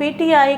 PTI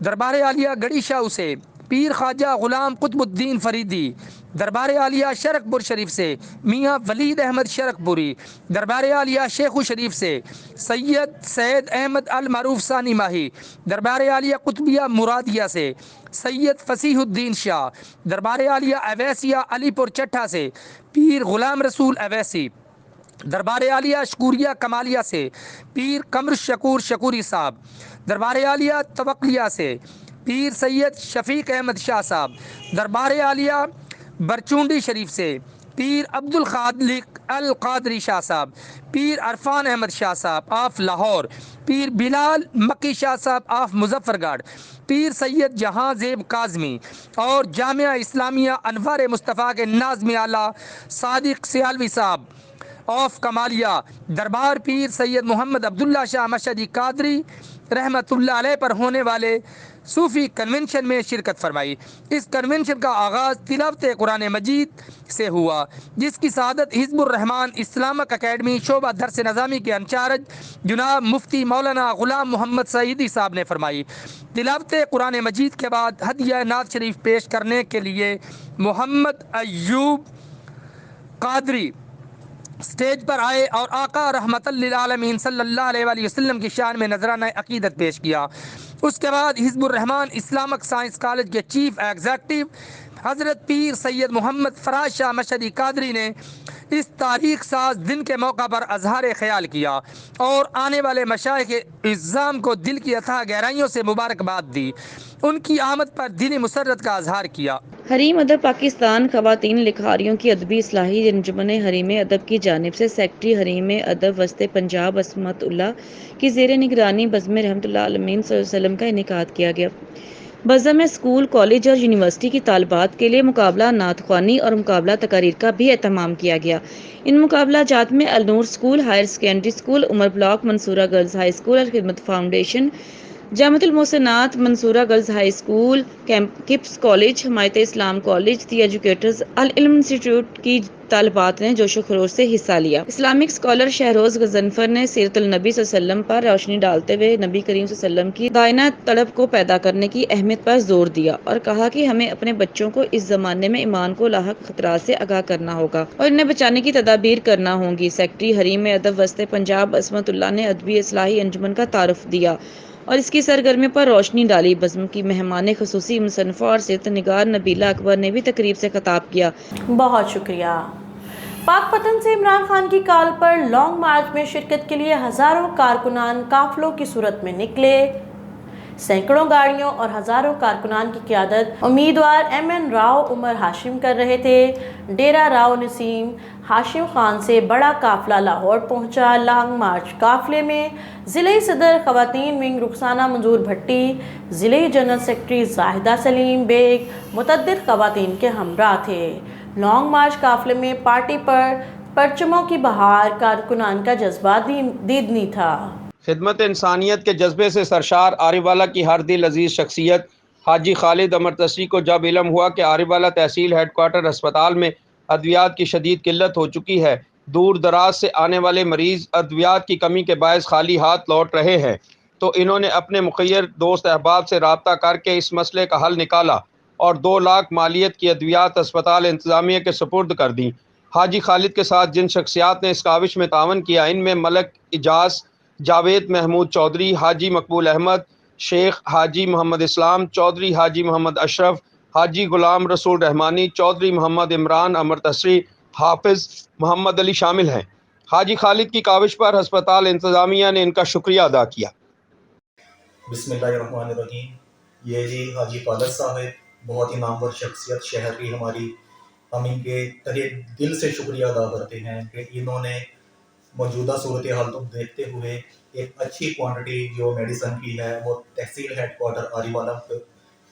دربار عالیہ گڑی شاہ سے پیر خواجہ غلام قطب الدین فریدی، دربار عالیہ شرک پور شریف سے میاں ولید احمد شرک پوری، دربار عالیہ شیخو شریف سے سید احمد المعروف ثانی ماہی، دربار عالیہ قطبیہ مرادیہ سے سید فصیح الدین شاہ، دربار عالیہ اویسیہ علی پور چٹھا سے پیر غلام رسول اویسی، دربار عالیہ شکوریہ کمالیہ سے پیر قمر شکور شکوری صاحب، دربار عالیہ توقلیہ سے پیر سید شفیق احمد شاہ صاحب، دربار عالیہ برچونڈی شریف سے پیر عبد الخالق القادری شاہ صاحب، پیر عرفان احمد شاہ صاحب آف لاہور، پیر بلال مکی شاہ صاحب آف مظفر گڑھ، پیر سید جہاں زیب کاظمی اور جامعہ اسلامیہ انوار مصطفیٰ کے ناظم اعلیٰ صادق سیالوی صاحب آف کمالیہ، دربار پیر سید محمد عبداللہ شاہ مشہدی قادری رحمۃ اللہ علیہ پر ہونے والے صوفی کنونشن میں شرکت فرمائی۔ اس کنونشن کا آغاز تلاوت قرآن مجید سے ہوا، جس کی سعادت حزب الرحمان اسلامک اکیڈمی شعبہ درس نظامی کے انچارج جناب مفتی مولانا غلام محمد سعیدی صاحب نے فرمائی۔ تلاوت قرآن مجید کے بعد ہدیہ نعت شریف پیش کرنے کے لیے محمد ایوب قادری اسٹیج پر آئے اور آقا رحمت للعالمین صلی اللہ علیہ وآلہ وسلم کی شان میں نذرانہ عقیدت پیش کیا۔ اس کے بعد حزب الرحمان اسلامک سائنس کالج کے چیف ایگزیکٹو حضرت پیر سید محمد فراز شاہ مشہدی قادری نے اس تاریخ ساز دن کے موقع پر اظہار خیال کیا اور آنے والے مشائخ اعظام کو دل کی اتھاہ گہرائیوں سے مبارکباد دی، ان کی آمد پر دلی مسرت کا اظہار کیا۔ حریم ادب پاکستان خواتین لکھاریوں کی ادبی اصلاحی انجمن حریم ادب کی جانب سے سیکرٹری حریم ادب وسط پنجاب عصمت اللہ کی زیر نگرانی بزم رحمت اللہ عالمین صلی اللہ علیہ وسلم کا انعقاد کیا گیا۔ بزم میں اسکول، کالج اور یونیورسٹی کی طالبات کے لیے مقابلہ نعت خوانی اور مقابلہ تقاریر کا بھی اہتمام کیا گیا۔ ان مقابلہ جات میں النور school, higher secondary school, Umar block Mansoora girls high school اور خدمت فاؤنڈیشن، جامعۃ المحسنات Mansoora girls high school, KIPS college, Himayat Islam college, the educators العلم انسٹیٹیوٹ کی طالبات نے جوش و خروش سے حصہ لیا۔ اسلامک اسکالر شہروز غضنفر نے سیرت النبی صلی اللہ علیہ وسلم پر روشنی ڈالتے ہوئے نبی کریم صلی اللہ علیہ وسلم کی دائنہ طلب کو پیدا کرنے کی اہمیت پر زور دیا اور کہا کہ ہمیں اپنے بچوں کو اس زمانے میں ایمان کو لاحق خطرات سے آگاہ کرنا ہوگا اور انہیں بچانے کی تدابیر کرنا ہوں گی۔ سیکرٹری حریم ادب وسط پنجاب عصمت اللہ نے ادبی اصلاحی انجمن کا تعارف دیا اور اس کی سرگرمی پر روشنی ڈالی۔ بزم کی مہمان خصوصی مصنفہ اور سیرت نگار نبیلہ اکبر نے بھی تقریب سے خطاب کیا۔ بہت شکریہ۔ پاک پتن سے عمران خان کی کال پر لانگ مارچ میں شرکت کے لیے ہزاروں کارکنان قافلوں کی صورت میں نکلے۔ سینکڑوں گاڑیوں اور ہزاروں کارکنان کی قیادت امیدوار ایم این راؤ عمر ہاشم کر رہے تھے۔ ڈیرہ راؤ نسیم ہاشم خان سے بڑا قافلہ لاہور پہنچا۔ لانگ مارچ قافلے میں ضلعی صدر خواتین ونگ رخسانہ منظور بھٹی، ضلعی جنرل سیکرٹری زاہدہ سلیم بیگ متعدد خواتین کے ہمراہ تھے۔ لانگ مارچ قافلے میں پارٹی پر پرچموں کی بہار، کارکنان کا جذبہ دیدنی تھا۔ خدمت انسانیت کے جذبے سے سرشار عارف والہ کی ہر دل عزیز شخصیت حاجی خالد امرتسری کو جب علم ہوا کہ عارف والہ تحصیل ہیڈ کوارٹر ہسپتال میں ادویات کی شدید قلت ہو چکی ہے، دور دراز سے آنے والے مریض ادویات کی کمی کے باعث خالی ہاتھ لوٹ رہے ہیں، تو انہوں نے اپنے مخیر دوست احباب سے رابطہ کر کے اس مسئلے کا حل نکالا اور 2 لاکھ مالیت کی ادویات اسپتال انتظامیہ کے سپرد کر دیں۔ حاجی خالد کے ساتھ جن شخصیات نے اس کاوش میں تعاون کیا، ان میں ملک اجاز، جاوید محمود چودھری، حاجی مقبول احمد، شیخ حاجی محمد اسلام چودھری، حاجی محمد اشرف، حاجی غلام رسول رحمانی، چودھری محمد عمران امرتسری، حافظ محمد علی شامل ہیں۔ حاجی خالد کی کاوش پر ہسپتال انتظامیہ نے ان کا شکریہ ادا کیا۔ بسم اللہ الرحمن الرحیم۔ یہ جی حاجی خالد صاحب بہت ہی نامور شخصیت شہر کی ہماری، ہم ان کے تہہ دل سے شکریہ ادا کرتے ہیں کہ انہوں نے موجودہ صورتحال کو دیکھتے ہوئے ایک اچھی کوانٹٹی جو میڈیسن کی ہے وہ تحصیل ہیڈ کوارٹر عارف والہ کو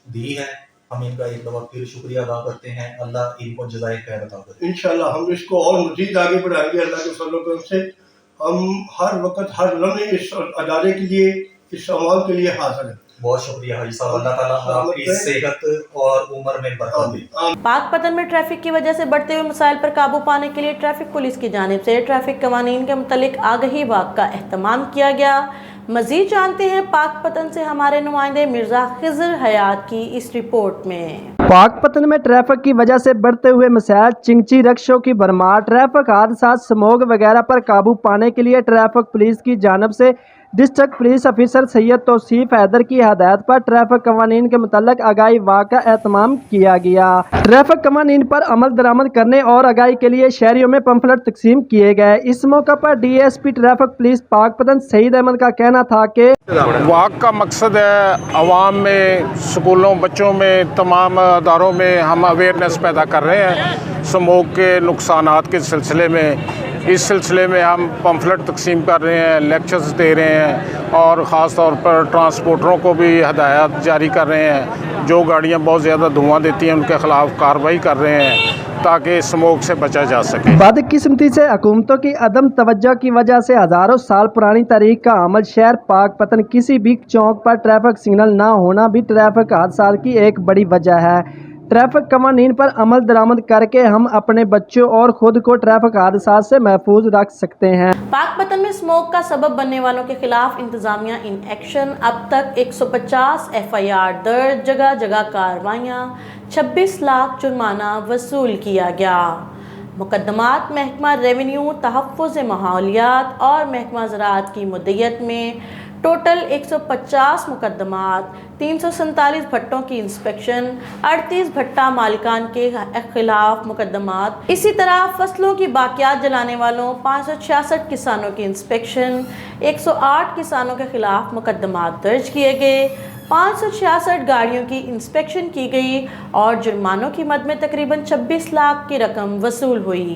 دی ہے۔ ہم ان کا ایک دفعہ پھر شکریہ ادا کرتے ہیں، اللہ ان کو جزائے خیر عطا کرے۔ انشاءاللہ ہم اس کو اور مزید آگے بڑھائیں گے اللہ کے فضل و کرم سے۔ ہم ہر وقت ہر لمحے اس ادارے کے لیے، اس عوام کے لیے حاضر ہیں۔ بہت شکریہ حاجی صاحب، اللہ تعالیٰ آپ کی صحت اور عمر میں برکت دے۔ پاک پتن میں ٹریفک کی وجہ سے بڑھتے ہوئے مسائل پر قابو پانے کے لیے ٹریفک پولیس کی جانب سے ٹریفک قوانین کے متعلق آگہی واک کا اہتمام کیا گیا۔ مزید جانتے ہیں پاک پتن سے ہمارے نمائندے مرزا خضر حیات کی اس رپورٹ میں۔ پاک پتن میں ٹریفک کی وجہ سے بڑھتے ہوئے مسائل، چنگچی رکشوں کی بھرمار، ٹریفک حادثات، سموگ وغیرہ پر قابو پانے کے لیے ٹریفک پولیس کی جانب سے ڈسٹرکٹ پولیس افیسر سید توصیف حیدر کی ہدایت پر ٹریفک قوانین کے متعلق آگاہی واہ کا اہتمام کیا گیا۔ ٹریفک قوانین پر عمل درآمد کرنے اور آگاہی کے لیے شہریوں میں پمفلٹ تقسیم کیے گئے۔ اس موقع پر D S P traffic police Pakpattan سعید احمد کا کہنا تھا کہ واک کا مقصد ہے عوام میں، سکولوں، بچوں میں، تمام اداروں میں ہم اویئرنیس پیدا کر رہے ہیں اسموک کے نقصانات کے سلسلے میں۔ اس سلسلے میں ہم پمفلٹ تقسیم کر رہے ہیں، لیکچرز دے رہے ہیں اور خاص طور پر ٹرانسپورٹروں کو بھی ہدایات جاری کر رہے ہیں۔ جو گاڑیاں بہت زیادہ دھواں دیتی ہیں ان کے خلاف کارروائی کر رہے ہیں تاکہ اسموک سے بچا جا سکے۔ بدقسمتی سے حکومتوں کی عدم توجہ کی وجہ سے ہزاروں سال پرانی تاریخ کا عمل شہر پاک پتن کسی بھی چوک پر ٹریفک سگنل نہ ہونا بھی ٹریفک حادثات کی ایک بڑی وجہ ہے۔ ٹریفک قوانین پر عمل درآمد کر کے ہم اپنے بچوں اور خود کو ٹریفک حادثات سے محفوظ رکھ سکتے ہیں۔ پاک پتن میں اسموک کا سبب بننے والوں کے خلاف انتظامیہ ان ایکشن، اب تک 150 FIR درج، جگہ جگہ کارروائیاں، 26 لاکھ جرمانہ وصول کیا گیا۔ مقدمات محکمہ ریونیو، تحفظ ماحولیات اور محکمہ زراعت کی مدیت میں ٹوٹل 150 مقدمات، 347 بھٹوں کی انسپیکشن، 38 بھٹا مالکان کے خلاف مقدمات، اسی طرح فصلوں کی باقیات جلانے والوں 566 کسانوں کی انسپیکشن، 108 کسانوں کے خلاف مقدمات درج کیے گئے، 566 گاڑیوں کی انسپیکشن کی گئی اور جرمانوں کی مد میں تقریباً 26 لاکھ کی رقم وصول ہوئی۔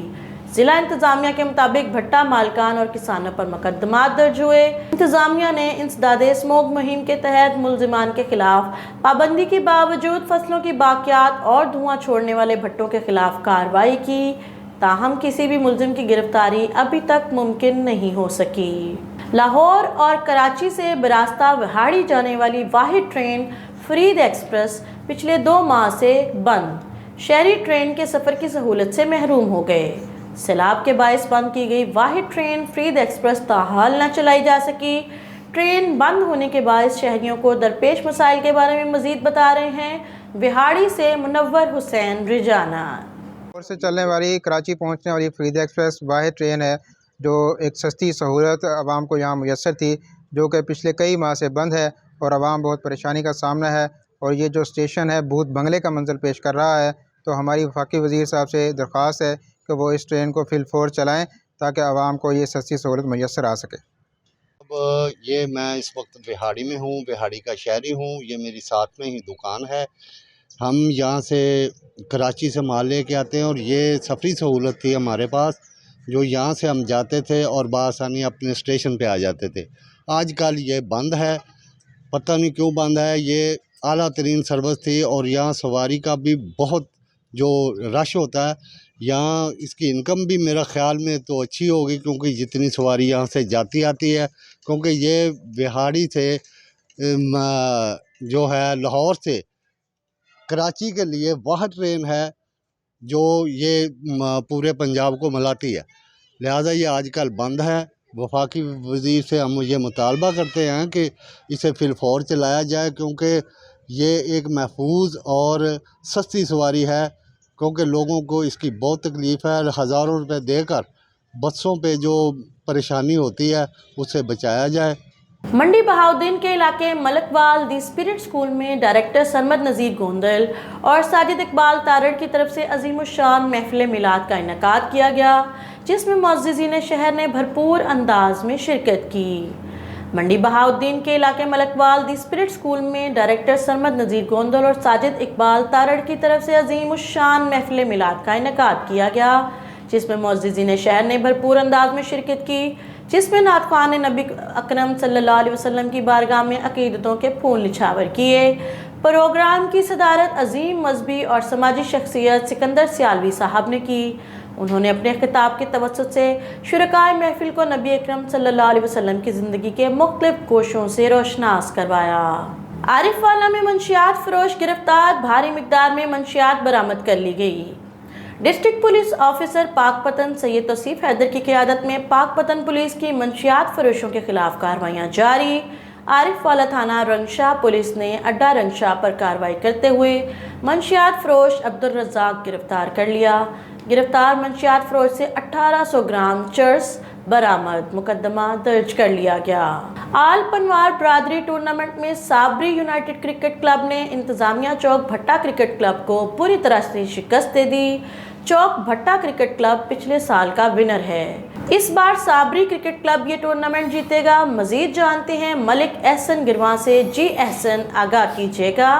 ضلع انتظامیہ کے مطابق بھٹا مالکان اور کسانوں پر مقدمات درج ہوئے۔ انتظامیہ نے انسداد اسموگ مہم کے تحت ملزمان کے خلاف پابندی کے باوجود فصلوں کی باقیات اور دھواں چھوڑنے والے بھٹوں کے خلاف کارروائی کی، تاہم کسی بھی ملزم کی گرفتاری ابھی تک ممکن نہیں ہو سکی۔ لاہور اور کراچی سے براستہ وہاڑی جانے والی واحد ٹرین فرید ایکسپریس پچھلے 2 ماہ سے بند، شہری ٹرین کے سفر کی سہولت سے محروم ہو گئے۔ سیلاب کے باعث بند کی گئی واحد ٹرین فرید ایکسپریس تاحال نہ چلائی جا سکی۔ ٹرین بند ہونے کے باعث شہریوں کو درپیش مسائل کے بارے میں مزید بتا رہے ہیں وہاڑی سے منور حسین رجانہ۔ لاہور سے چلنے والی کراچی پہنچنے والی فرید ایکسپریس واحد ٹرین ہے جو ایک سستی سہولت عوام کو یہاں میسر تھی، جو کہ پچھلے کئی ماہ سے بند ہے اور عوام بہت پریشانی کا سامنا ہے، اور یہ جو اسٹیشن ہے بھوت بنگلے کا منظر پیش کر رہا ہے۔ تو ہماری وفاقی وزیر صاحب سے درخواست ہے کہ وہ اس ٹرین کو فی الفور چلائیں تاکہ عوام کو یہ سستی سہولت میسر آ سکے۔ اب یہ میں اس وقت وہاڑی میں ہوں، وہاڑی کا شہری ہوں، یہ میری ساتھ میں ہی دکان ہے۔ ہم یہاں سے کراچی سے مال لے کے آتے ہیں اور یہ سفری سہولت تھی ہمارے پاس، جو یہاں سے ہم جاتے تھے اور بآسانی اپنے اسٹیشن پہ آ جاتے تھے۔ آج کل یہ بند ہے، پتہ نہیں کیوں بند ہے۔ یہ اعلیٰ ترین سروس تھی اور یہاں سواری کا بھی بہت جو رش ہوتا ہے، یہاں اس کی انکم بھی میرا خیال میں تو اچھی ہوگی، کیونکہ جتنی سواری یہاں سے جاتی آتی ہے، کیونکہ یہ وہاڑی سے جو ہے لاہور سے کراچی کے لیے واحد ٹرین ہے جو یہ پورے پنجاب کو ملاتی ہے، لہٰذا یہ آج کل بند ہے۔ وفاقی وزیر سے ہم یہ مطالبہ کرتے ہیں کہ اسے فی الفور چلایا جائے، کیونکہ یہ ایک محفوظ اور سستی سواری ہے، کیونکہ لوگوں کو اس کی بہت تکلیف ہے۔ ہزاروں روپے دے کر بسوں پہ جو پریشانی ہوتی ہے اسے بچایا جائے۔ منڈی بہاؤدین کے علاقے ملکوال دی اسپرٹ اسکول میں ڈائریکٹر سرمد نذیر گوندل اور ساجد اقبال تارڑ کی طرف سے عظیم الشان محفل میلاد کا انعقاد کیا گیا، جس میں معززین شہر نے بھرپور انداز میں شرکت کی۔ منڈی بہاؤدین کے علاقے ملکوال دی اسپرٹ اسکول میں ڈائریکٹر سرمد نذیر گوندل اور ساجد اقبال تارڑ کی طرف سے عظیم الشان محفل میلاد کا انعقاد کیا گیا، جس میں معززین شہر نے بھرپور انداز میں شرکت کی، جس میں نعت خوان نے نبی اکرم صلی اللہ علیہ وسلم کی بارگاہ میں عقیدتوں کے پھول نچھاور کیے۔ پروگرام کی صدارت عظیم مذہبی اور سماجی شخصیت سکندر سیالوی صاحب نے کی۔ انہوں نے اپنے خطاب کے توسط سے شرکائے محفل کو نبی اکرم صلی اللہ علیہ وسلم کی زندگی کے مختلف گوشوں سے روشناس کروایا۔ عارف والہ میں منشیات فروش گرفتار، بھاری مقدار میں منشیات برآمد کر لی گئی۔ ڈسٹرکٹ پولیس آفیسر پاک پتن سید توصیف حیدر کی قیادت میں پاک پتن پولیس کی منشیات فروشوں کے خلاف کارروائیاں جاری۔ عارف والا تھانہ رنگشاہ پولیس نے اڈا رنگشاہ پر کارروائی کرتے ہوئے منشیات فروش عبدالرزاق گرفتار کر لیا۔ گرفتار منشیات فروش سے 1800 گرام چرس برآمد، مقدمہ درج کر لیا گیا۔ آل پنوار برادری ٹورنامنٹ میں صابری یونائیٹڈ کرکٹ کلب نے انتظامیہ چوک بھٹا کرکٹ کلب کو پوری طرح سے شکست دے دی۔ چوک بھٹا کرکٹ کلب پچھلے سال کا ونر ہے۔ اس بار صابری کرکٹ کلب یہ ٹورنامنٹ جیتے گا۔ مزید جانتے ہیں ملک احسن گرواں سے۔ جی احسن، آگاہ کیجیے گا۔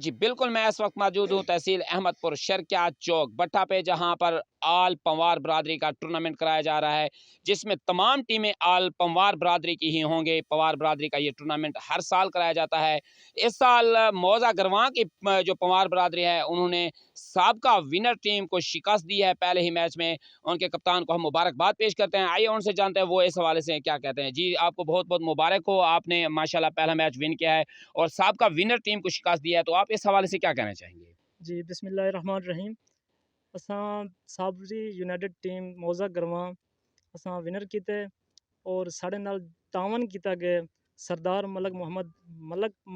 جی بالکل، میں اس وقت موجود ہوں تحصیل احمد پور شرکیہ چوک بٹھا پہ، جہاں پر آل پنوار برادری کا ٹورنامنٹ کرایا جا رہا ہے، جس میں تمام ٹیمیں آل پنوار برادری کی ہی ہوں گے۔ پنوار برادری کا یہ ٹورنامنٹ ہر سال کرایا جاتا ہے۔ اس سال موزہ گرواں کی جو پنوار برادری ہے، انہوں نے سابقہ ونر ٹیم کو شکست دی ہے پہلے ہی میچ میں۔ ان کے کپتان کو ہم مبارکباد پیش کرتے ہیں۔ آئیے ان سے جانتے ہیں وہ اس حوالے سے کیا کہتے ہیں۔ جی، آپ کو بہت بہت مبارک ہو، آپ نے ماشاءاللہ پہلا میچ ون کیا ہے اور سابقہ ونر ٹیم کو شکست دی ہے، تو آپ اس حوالے سے کیا کہنا چاہیں گے؟ جی بسم اللہ الرحمن الرحیم۔ اساں صابری یونائیٹڈ ٹیم موزہ گرواں اساں ونر کیتے اور ساڑے نال تعاون کیتا گئے سردار ملک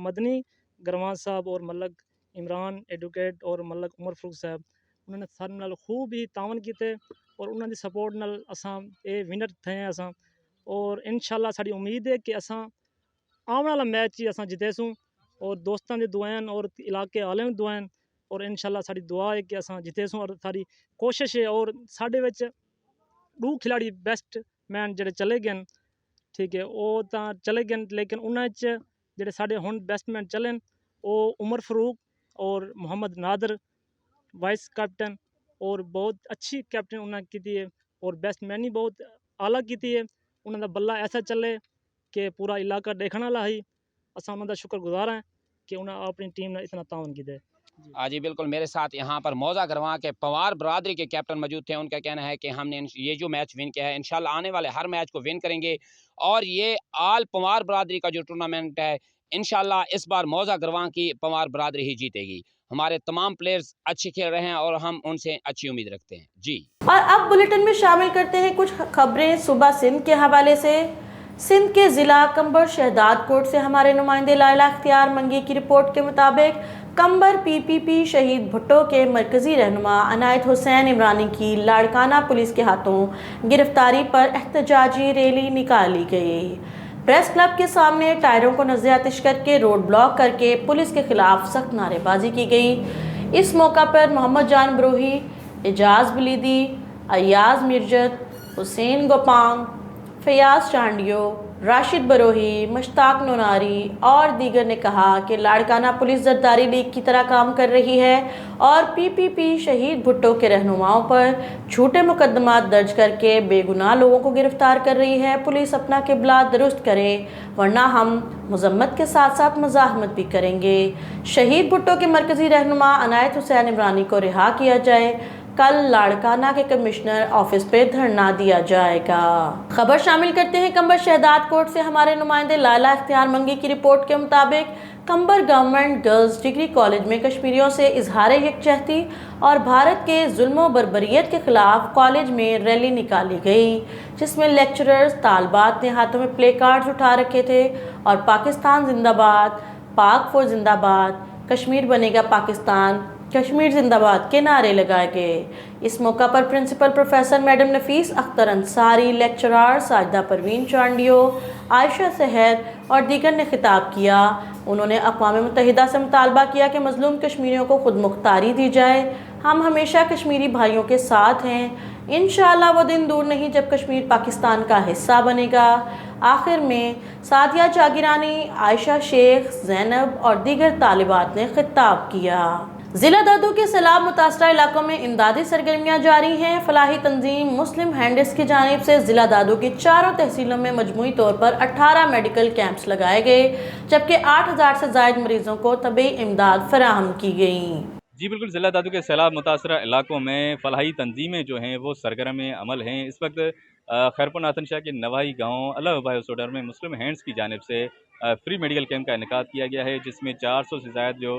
مدنی گرواں صاحب اور ملک عمران ایڈوکیٹ اور ملک عمر فروخ صاحب، انہوں نے سارے نال خوب ہی تعاون کیتے اور انہوں دی سپورٹ نال اساں اے ونر تھے ہیں اساں، اور انشاءاللہ ساڑی امید ہے کہ اساں آون والا میچ ہی اساں جتے سوں، اور دوستاں دی دعائیں اور علاقے والے دی دعائیں، اور انشاءاللہ ساڑی دعا ہے کہ اساں جتے سوں، اور ساری کوشش ہے۔ اور ساڈے وچ 2 کھلاڑی بیسٹ مین جڑے چلے گئے، ٹھیک ہے، وہ تاں چلے گئے، لیکن انہاں وچ جڑے ساڈے ہن بیسٹ مین چلن وہ عمر فروخ اور محمد نادر وائس کیپٹن، اور بہت اچھی کیپٹن انہاں کیتی ہے اور بیسٹ مین ہی بہت اعلیٰ کیتی ہے۔ انہاں دا بلہ ایسا چلے کہ پورا علاقہ دیکھنے والا ہی، اساں انہاں دا شکر گزار ہیں کہ انہاں اپنی ٹیم نے اتنا تعاون کیتا ہے۔ جی بالکل، میرے ساتھ یہاں پر موزہ گرواں کے پنوار برادری کے کیپٹن موجود تھے۔ ان کا کہنا ہے کہ ہم نے یہ جو میچ ون کیا ہے، انشاءاللہ آنے والے ہر میچ کو ون کریں گے، اور یہ آل پنوار برادری کا جو ٹورنامنٹ ہے، انشاءاللہ اس بار موزہ گرواں کی پنوار برادری ہی جیتے گی۔ ہمارے تمام پلیئرز اچھے کھیل رہے ہیں اور ہم ان سے اچھی امید رکھتے ہیں۔ جی، اور اب بلیٹن میں شامل کرتے ہیں کچھ خبریں صوبہ سندھ کے حوالے سے۔ سندھ کے ضلع کمبر شہداد کوٹ سے ہمارے نمائندے لائلہ اختیار منگی کی رپورٹ کے مطابق کمبر پی شہید بھٹو کے مرکزی رہنما عنایت حسین عمرانی کی لاڑکانہ پولیس کے ہاتھوں گرفتاری پر احتجاجی ریلی نکالی گئی۔ پریس کلب کے سامنے ٹائروں کو نظر آتش کر کے روڈ بلاک کر کے پولیس کے خلاف سخت نعرے بازی کی گئی۔ اس موقع پر محمد جان بروہی، اعجاز بلیدی، ایاز مرجت، حسین گوپانگ، فیاض چانڈیو، راشد بروہی، مشتاق نوناری اور دیگر نے کہا کہ لاڑکانہ پولیس زرداری لیگ کی طرح کام کر رہی ہے اور پی شہید بھٹو کے رہنماؤں پر جھوٹے مقدمات درج کر کے بے گناہ لوگوں کو گرفتار کر رہی ہے۔ پولیس اپنا قبلہ درست کرے ورنہ ہم مذمت کے ساتھ ساتھ مزاحمت بھی کریں گے۔ شہید بھٹو کے مرکزی رہنما عنایت حسین عمرانی کو رہا کیا جائے۔ کل لاڑکانہ کے کمشنر آفس پہ دھرنا دیا جائے گا۔ خبر شامل کرتے ہیں کمبر شہداد کوٹ سے ہمارے نمائندے لائلہ اختیار منگی کی رپورٹ کے مطابق کمبر گورنمنٹ گرلز ڈگری کالج میں کشمیریوں سے اظہار یکجہتی اور بھارت کے ظلم و بربریت کے خلاف کالج میں ریلی نکالی گئی، جس میں لیکچررز طالبات نے ہاتھوں میں پلے کارڈز اٹھا رکھے تھے اور پاکستان زندہ باد، پاک فور زندہ باد، کشمیر بنے گا پاکستان، کشمیر زندہ باد کے نعرے لگائے گئے۔ اس موقع پر پرنسپل پروفیسر میڈم نفیس اختر انصاری، لیکچرار ساجدہ پروین چانڈیو، عائشہ سحر اور دیگر نے خطاب کیا۔ انہوں نے اقوام متحدہ سے مطالبہ کیا کہ مظلوم کشمیریوں کو خود مختاری دی جائے۔ ہم ہمیشہ کشمیری بھائیوں کے ساتھ ہیں۔ انشاءاللہ وہ دن دور نہیں جب کشمیر پاکستان کا حصہ بنے گا۔ آخر میں سعدیہ جاگیرانی، عائشہ شیخ، زینب اور دیگر طالبات نے خطاب کیا۔ ضلع دادو کے سیلاب متاثرہ علاقوں میں امدادی سرگرمیاں جاری ہیں۔ فلاحی تنظیم مسلم ہینڈس کی جانب سے ضلع دادو کی چاروں تحصیلوں میں مجموعی طور پر 18 میڈیکل کیمپس لگائے گئے، جبکہ 8000 سے زائد مریضوں کو طبی امداد فراہم کی گئی۔ جی بالکل، ضلع دادو کے سیلاب متاثرہ علاقوں میں فلاحی تنظیمیں جو ہیں وہ سرگرم عمل ہیں۔ اس وقت خیرپور ناتن شاہ کے نوائی گاؤں اللہ وبائے سوڈر میں مسلم ہینڈس کی جانب سے فری میڈیکل کیمپ کا انعقاد کیا گیا ہے، جس میں 400 سے زائد جو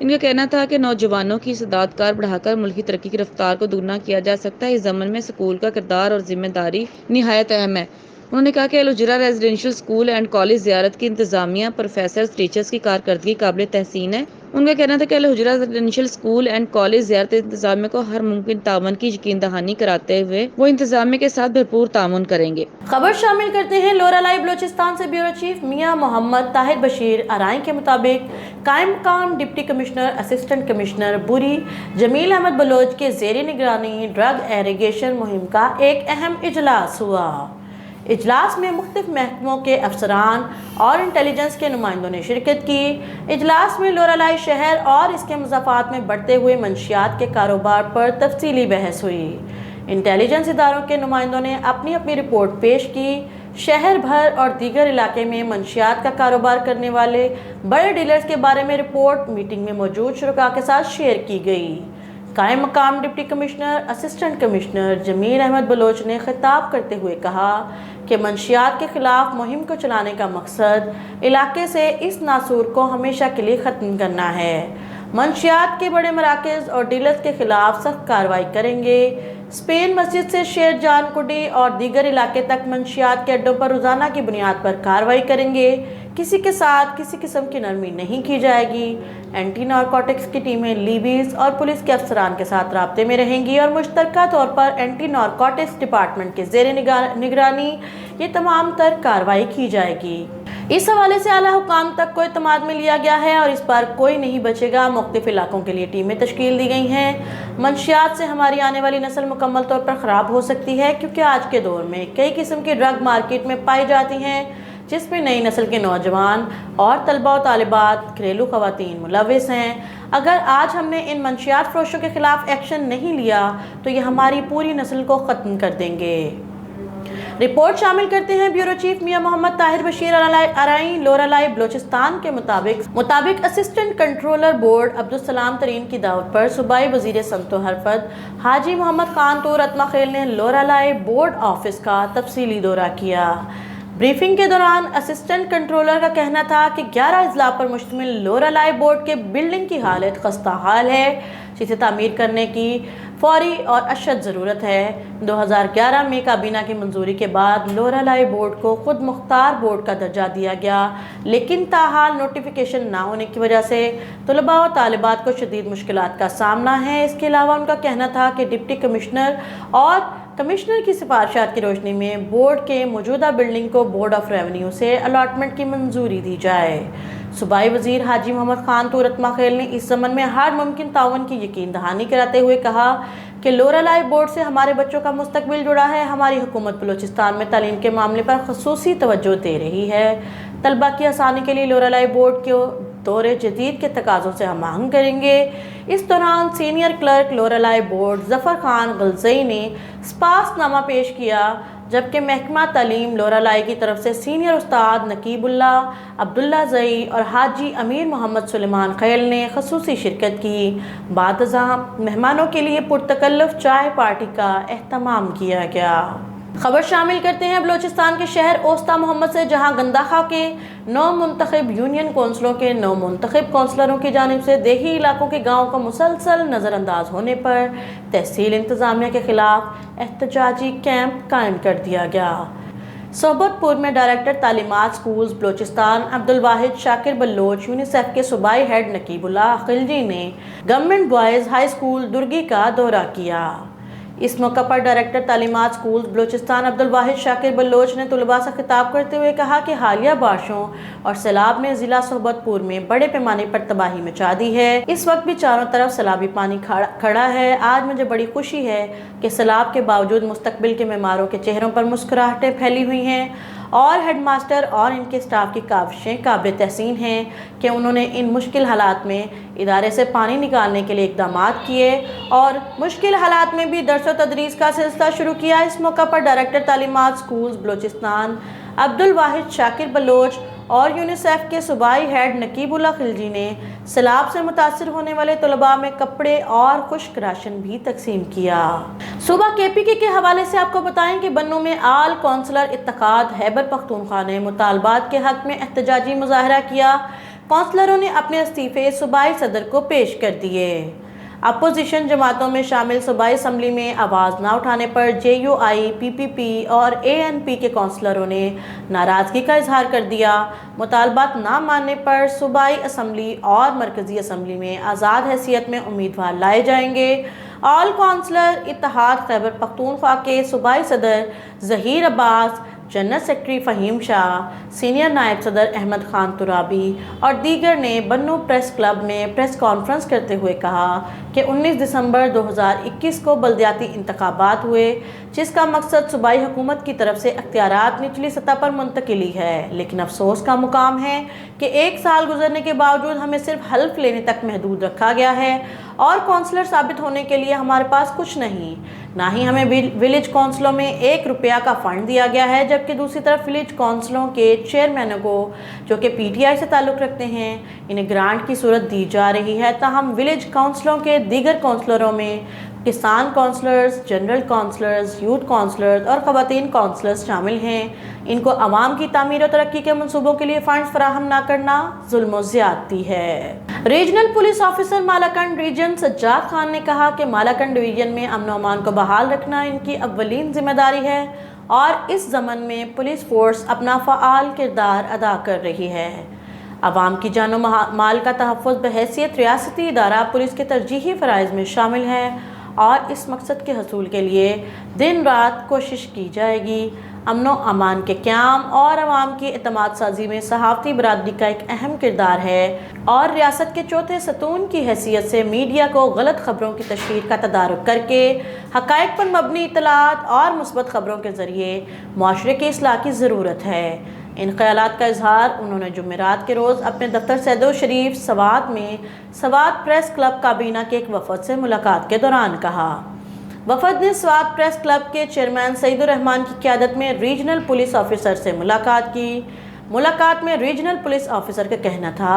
ان کا کہنا تھا کہ نوجوانوں کی استعداد کار بڑھا کر ملکی ترقی کی رفتار کو دوگنا کیا جا سکتا ہے۔ اس ضمن میں اسکول کا کردار اور ذمہ داری نہایت اہم ہے۔ انہوں نے کہا کہ الحجرہ ریزیڈینشیل اسکول اینڈ کالج زیارت کی انتظامیہ، پروفیسرز، ٹیچرز کی کارکردگی قابل تحسین ہے۔ ان کا کہنا تھا کہ الحجرہ ریزیڈینشیل اسکول اینڈ کالج زیارت انتظامیہ کو ہر ممکن تعاون کی یقین دہانی کراتے ہوئے وہ انتظامیہ کے ساتھ بھرپور تعاون کریں گے۔ خبر شامل کرتے ہیں لورا لائیو بلوچستان سے بیورو چیف میاں محمد طاہر بشیر ارائیں کے مطابق قائم مقام ڈپٹی کمشنر اسسٹنٹ کمشنر بوری جمیل احمد بلوچ کے زیر نگرانی ڈرگ ایریگیشن مہم کا ایک اہم اجلاس ہوا۔ اجلاس میں مختلف محکموں کے افسران اور انٹیلیجنس کے نمائندوں نے شرکت کی۔ اجلاس میں لورا لائی شہر اور اس کے مضافات میں بڑھتے ہوئے منشیات کے کاروبار پر تفصیلی بحث ہوئی۔ انٹیلیجنس اداروں کے نمائندوں نے اپنی اپنی رپورٹ پیش کی۔ شہر بھر اور دیگر علاقے میں منشیات کا کاروبار کرنے والے بڑے ڈیلرز کے بارے میں رپورٹ میٹنگ میں موجود شرکاء کے ساتھ شیئر کی گئی۔ قائم مقام ڈپٹی کمشنر اسسٹنٹ کمشنر جمیل احمد بلوچ نے خطاب کرتے ہوئے کہا کہ منشیات کے خلاف مہم کو چلانے کا مقصد علاقے سے اس ناسور کو ہمیشہ کے لیے ختم کرنا ہے۔ منشیات کے بڑے مراکز اور ڈیلرز کے خلاف سخت کارروائی کریں گے۔ اسپین مسجد سے شیر جان کڈی اور دیگر علاقے تک منشیات کے اڈوں پر روزانہ کی بنیاد پر کارروائی کریں گے۔ کسی کے ساتھ کسی قسم کی نرمی نہیں کی جائے گی۔ اینٹی نارکوٹکس کی ٹیمیں لیبیز اور پولیس کے افسران کے ساتھ رابطے میں رہیں گی اور مشترکہ طور پر اینٹی نارکوٹکس ڈپارٹمنٹ کے زیر نگرانی یہ تمام تر کارروائی کی جائے گی۔ اس حوالے سے اعلیٰ حکام تک کو اعتماد میں لیا گیا ہے اور اس پر کوئی نہیں بچے گا۔ مختلف علاقوں کے لیے ٹیمیں تشکیل دی گئی ہیں۔ منشیات سے ہماری آنے والی نسل مکمل طور پر خراب ہو سکتی ہے کیونکہ آج کے دور میں کئی قسم کی ڈرگ مارکیٹ میں پائی جاتی ہیں جس میں نئی نسل کے نوجوان اور طلبہ و طالبات، گھریلو خواتین ملوث ہیں۔ اگر آج ہم نے ان منشیات فروشوں کے خلاف ایکشن نہیں لیا تو یہ ہماری پوری نسل کو ختم کر دیں گے۔ رپورٹ شامل کرتے ہیں بیورو چیف میاں محمد طاہر بشیر ارائیں لورا لائی بلوچستان کے مطابق اسسٹنٹ کنٹرولر بورڈ عبدالسلام ترین کی دعوت پر صوبائی وزیر صنعت و حرفت حاجی محمد خان طور رتما خیل نے لورا لائی بورڈ آفس کا تفصیلی دورہ کیا۔ بریفنگ کے دوران اسسٹنٹ کنٹرولر کا کہنا تھا کہ 11 اضلاع پر مشتمل لورا لائی بورڈ کے بلڈنگ کی حالت خستہ حال ہے جسے تعمیر کرنے کی فوری اور اشد ضرورت ہے۔ 2011 میں کابینہ کی منظوری کے بعد لورا لائی بورڈ کو خود مختار بورڈ کا درجہ دیا گیا لیکن تاحال نوٹیفیکیشن نہ ہونے کی وجہ سے طلباء و طالبات کو شدید مشکلات کا سامنا ہے۔ اس کے علاوہ ان کا کہنا تھا کہ ڈپٹی کمشنر اور کمشنر کی سفارشات کی روشنی میں بورڈ کے موجودہ بلڈنگ کو بورڈ آف ریونیو سے الاٹمنٹ کی منظوری دی جائے۔ صوبائی وزیر حاجی محمد خان طور رتما خیل نے اس ضمن میں ہر ممکن تعاون کی یقین دہانی کراتے ہوئے کہا کہ لورا لائی بورڈ سے ہمارے بچوں کا مستقبل جڑا ہے۔ ہماری حکومت بلوچستان میں تعلیم کے معاملے پر خصوصی توجہ دے رہی ہے۔ طلبہ کی آسانی کے لیے لورا لائی بورڈ کو دور جدید کے تقاضوں سے ہم آہنگ کریں گے۔ اس دوران سینئر کلرک لورا لائی بورڈ ظفر خان غلزئی نے سپاس نامہ پیش کیا جبکہ محکمہ تعلیم لورا لائی کی طرف سے سینئر استاد نقیب اللہ عبداللہ زئی اور حاجی امیر محمد سلیمان خیل نے خصوصی شرکت کی۔ بعد ازاں مہمانوں کے لیے پرتکلف چائے پارٹی کا اہتمام کیا گیا۔ خبر شامل کرتے ہیں بلوچستان کے شہر اوستا محمد سے جہاں گنداخا کے نو منتخب یونین کونسلوں کے نو منتخب کونسلروں کی جانب سے دیہی علاقوں کے گاؤں کا مسلسل نظر انداز ہونے پر تحصیل انتظامیہ کے خلاف احتجاجی کیمپ قائم کر دیا گیا۔ صحبت پور میں ڈائریکٹر تعلیمات سکولز بلوچستان عبدالواحد شاکر بلوچ یونیسیف کے صوبائی ہیڈ نقیب اللہ خلجی نے گورنمنٹ بوائز ہائی اسکول درگی کا دورہ کیا۔ اس موقع پر ڈائریکٹر تعلیمات سکولز بلوچستان عبدالواحد شاکر بلوچ نے طلباء سے خطاب کرتے ہوئے کہا کہ حالیہ بارشوں اور سیلاب نے ضلع صحبت پور میں بڑے پیمانے پر تباہی مچا دی ہے۔ اس وقت بھی چاروں طرف سیلابی پانی کھڑا ہے۔ آج مجھے بڑی خوشی ہے کہ سیلاب کے باوجود مستقبل کے معماروں کے چہروں پر مسکراہٹیں پھیلی ہوئی ہیں اور ہیڈ ماسٹر اور ان کے سٹاف کی کاوشیں قابل تحسین ہیں کہ انہوں نے ان مشکل حالات میں ادارے سے پانی نکالنے کے لیے اقدامات کیے اور مشکل حالات میں بھی درس و تدریس کا سلسلہ شروع کیا۔ اس موقع پر ڈائریکٹر تعلیمات سکولز بلوچستان عبدالواحد شاکر بلوچ اور یونیسیف کے صوبائی ہیڈ نقیب اللہ خلجی نے سیلاب سے متاثر ہونے والے طلباء میں کپڑے اور خشک راشن بھی تقسیم کیا۔ صوبہ KPK کے حوالے سے آپ کو بتائیں کہ بنوں میں آل کونسلر اتحاد خیبر پختونخوا نے مطالبات کے حق میں احتجاجی مظاہرہ کیا۔ کونسلروں نے اپنے استعفے صوبائی صدر کو پیش کر دیے۔ اپوزیشن جماعتوں میں شامل صوبائی اسمبلی میں آواز نہ اٹھانے پر JUI، PPP اور ANP کے کونسلروں نے ناراضگی کا اظہار کر دیا۔ مطالبات نہ ماننے پر صوبائی اسمبلی اور مرکزی اسمبلی میں آزاد حیثیت میں امیدوار لائے جائیں گے۔ آل کونسلر اتحاد خیبر پختونخوا کے صوبائی صدر ظہیر عباس، جنرل سیکرٹری فہیم شاہ، سینئر نائب صدر احمد خان ترابی اور دیگر نے بنو پریس کلب میں پریس کانفرنس کرتے ہوئے کہا کہ 19 دسمبر 2021 کو بلدیاتی انتخابات ہوئے، جس کا مقصد صوبائی حکومت کی طرف سے اختیارات نچلی سطح پر منتقلی ہے، لیکن افسوس کا مقام ہے کہ 1 سال گزرنے کے باوجود ہمیں صرف حلف لینے تک محدود رکھا گیا ہے اور کونسلر ثابت ہونے کے لیے ہمارے پاس کچھ نہیں، نہ ہی ہمیں ولیج کونسلوں میں 1 روپیہ کا فنڈ دیا گیا ہے، جبکہ دوسری طرف ولیج کونسلوں کے چیئرمینوں کو جو کہ PTI سے تعلق رکھتے ہیں انہیں گرانٹ کی صورت دی جا رہی ہے، تاہم ولیج کونسلوں کے دیگر کونسلروں میں کسان councillors, general councillors, youth councillors اور خواتین کونسلرز شامل ہیں۔ ان کو عوام کی تعمیر و ترقی کے منصوبوں کے لیے فنڈز فراہم نہ کرنا ظلم و زیادتی ہے۔ Regional police officer Malakand region Sajjad Khan نے کہا کہ مالاکنڈ ڈویژن میں امن و امان کو بحال رکھنا ان کی اولین ذمہ داری ہے اور اس ضمن میں پولیس فورس اپنا فعال کردار ادا کر رہی ہے۔ عوام کی جان و مال کا تحفظ بحیثیت ریاستی ادارہ پولیس کے ترجیحی فرائض میں شامل ہے اور اس مقصد کے حصول کے لیے دن رات کوشش کی جائے گی۔ امن و امان کے قیام اور عوام کی اعتماد سازی میں صحافتی برادری کا ایک اہم کردار ہے اور ریاست کے چوتھے ستون کی حیثیت سے میڈیا کو غلط خبروں کی تشہیر کا تدارک کر کے حقائق پر مبنی اطلاعات اور مثبت خبروں کے ذریعے معاشرے کی اصلاح کی ضرورت ہے۔ ان خیالات کا اظہار انہوں نے جمعرات کے روز اپنے دفتر سیدو شریف سوات میں سوات پریس کلب کابینہ کے ایک وفد سے ملاقات کے دوران کہا۔ وفد نے سوات پریس کلب کے چیئرمین سعید الرحمان کی قیادت میں ریجنل پولیس آفیسر سے ملاقات کی۔ ملاقات میں ریجنل پولیس آفیسر کا کہنا تھا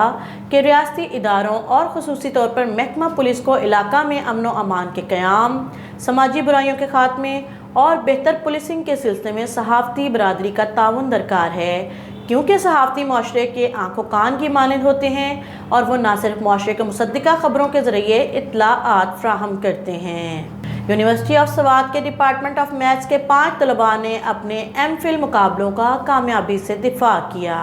کہ ریاستی اداروں اور خصوصی طور پر محکمہ پولیس کو علاقہ میں امن و امان کے قیام، سماجی برائیوں کے خاتمے اور بہتر پولیسنگ کے سلسلے میں صحافتی برادری کا تعاون درکار ہے، کیونکہ صحافتی معاشرے کے آنکھ و کان کی مانند ہوتے ہیں اور وہ نہ صرف معاشرے کے مصدقہ خبروں کے ذریعے اطلاعات فراہم کرتے ہیں۔ یونیورسٹی آف سوات کے ڈپارٹمنٹ آف میتھس کے 5 طلباء نے اپنے MPhil مقابلوں کا کامیابی سے دفاع کیا۔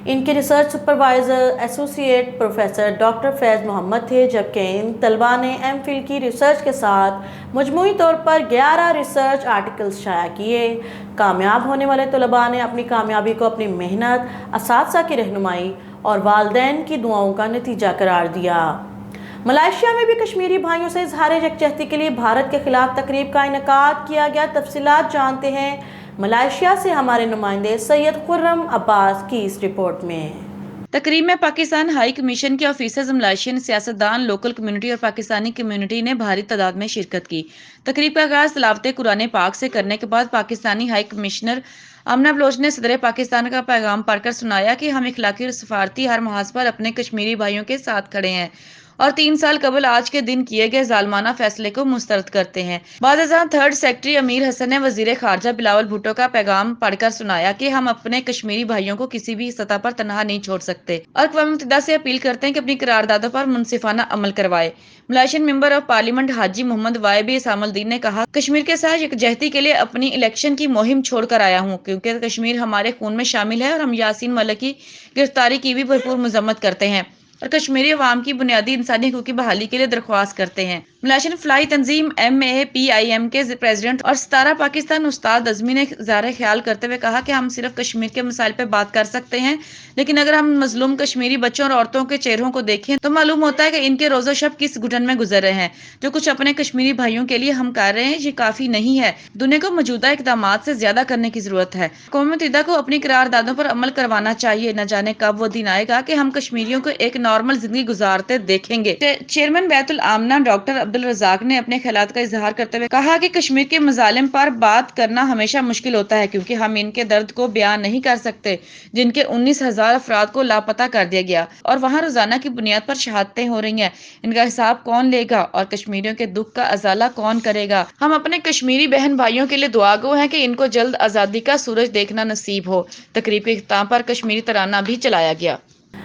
ان کے research supervisor associate professor doctor Faiz Muhammad تھے، جبکہ ان طلباء نے MPhil کی ریسرچ کے ساتھ مجموعی طور پر 11 ریسرچ آرٹیکلز شائع کیے۔ کامیاب ہونے والے طلباء نے اپنی کامیابی کو اپنی محنت، اساتذہ کی رہنمائی اور والدین کی دعاؤں کا نتیجہ قرار دیا۔ ملائیشیا میں بھی کشمیری بھائیوں سے اظہار یکجہتی کے لیے بھارت کے خلاف تقریب کا انعقاد کیا گیا۔ تفصیلات جانتے ہیں ملائیشیا سے ہمارے نمائندے سید خرم عباس کی اس رپورٹ میں۔ تقریب میں پاکستان ہائی کمیشن کے آفیسرز، ملائیشین سیاستدان، لوکل کمیونٹی اور پاکستانی کمیونٹی نے بھاری تعداد میں شرکت کی۔ تقریب کا آغاز تلاوت قرآن پاک سے کرنے کے بعد پاکستانی ہائی کمشنر آمنہ بلوچ نے صدر پاکستان کا پیغام پڑھ کر سنایا کہ ہم اخلاقی اور سفارتی ہر محاذ پر اپنے کشمیری بھائیوں کے ساتھ کھڑے ہیں اور 3 سال قبل آج کے دن کیے گئے ظالمانہ فیصلے کو مسترد کرتے ہیں۔ بعد ازاں 3rd سیکرٹری امیر حسن نے وزیر خارجہ بلاول بھٹو کا پیغام پڑھ کر سنایا کہ ہم اپنے کشمیری بھائیوں کو کسی بھی سطح پر تنہا نہیں چھوڑ سکتے اور اقوام متحدہ سے اپیل کرتے ہیں کہ اپنی قراردادوں پر منصفانہ عمل کروائے۔ ملائیشین ممبر آف پارلیمنٹ حاجی محمد وائبی اسام الدین نے کہا، کشمیر کے ساتھ یکجہتی کے لیے اپنی الیکشن کی مہم چھوڑ کر آیا ہوں، کیونکہ کشمیر ہمارے خون میں شامل ہے اور ہم یاسین ملک کی گرفتاری کی بھی بھرپور مذمت کرتے ہیں اور کشمیری عوام کی بنیادی انسانی حقوق کی بحالی کے لیے درخواست کرتے ہیں۔ ملائیشین فلاحی تنظیم MAPIM کے پریزیڈنٹ اور ستارہ پاکستان استاد اعظمی نے اظہار خیال کرتے ہوئے کہا کہ ہم صرف کشمیر کے مسائل پہ بات کر سکتے ہیں، لیکن اگر ہم مظلوم کشمیری بچوں اور عورتوں کے چہروں کو دیکھیں تو معلوم ہوتا ہے کہ ان کے روز و شب کس گھٹن میں گزر رہے ہیں۔ جو کچھ اپنے کشمیری بھائیوں کے لیے ہم کر رہے ہیں یہ کافی نہیں ہے، دنیا کو موجودہ اقدامات سے زیادہ کرنے کی ضرورت ہے۔ اقوام متحدہ کو اپنی قراردادوں پر عمل کروانا چاہیے، نہ جانے کب وہ دن آئے گا کہ ہم کشمیریوں کو ایک نارمل زندگی گزارتے دیکھیں گے۔ چیئرمین بیت الامنہ ڈاکٹر عبدالرزاق نے اپنے خیالات کا اظہار کرتے ہوئے کہا کہ کشمیر کے مظالم پر بات کرنا ہمیشہ مشکل ہوتا ہے، کیونکہ ہم ان کے درد کو بیان نہیں کر سکتے جن کے 19,000 افراد کو لاپتہ کر دیا گیا اور وہاں روزانہ کی بنیاد پر شہادتیں ہو رہی ہیں۔ ان کا حساب کون لے گا اور کشمیریوں کے دکھ کا ازالہ کون کرے گا؟ ہم اپنے کشمیری بہن بھائیوں کے لیے دعا گو ہیں کہ ان کو جلد آزادی کا سورج دیکھنا نصیب ہو۔ تقریب کے اختتام پر کشمیری ترانہ بھی چلایا گیا۔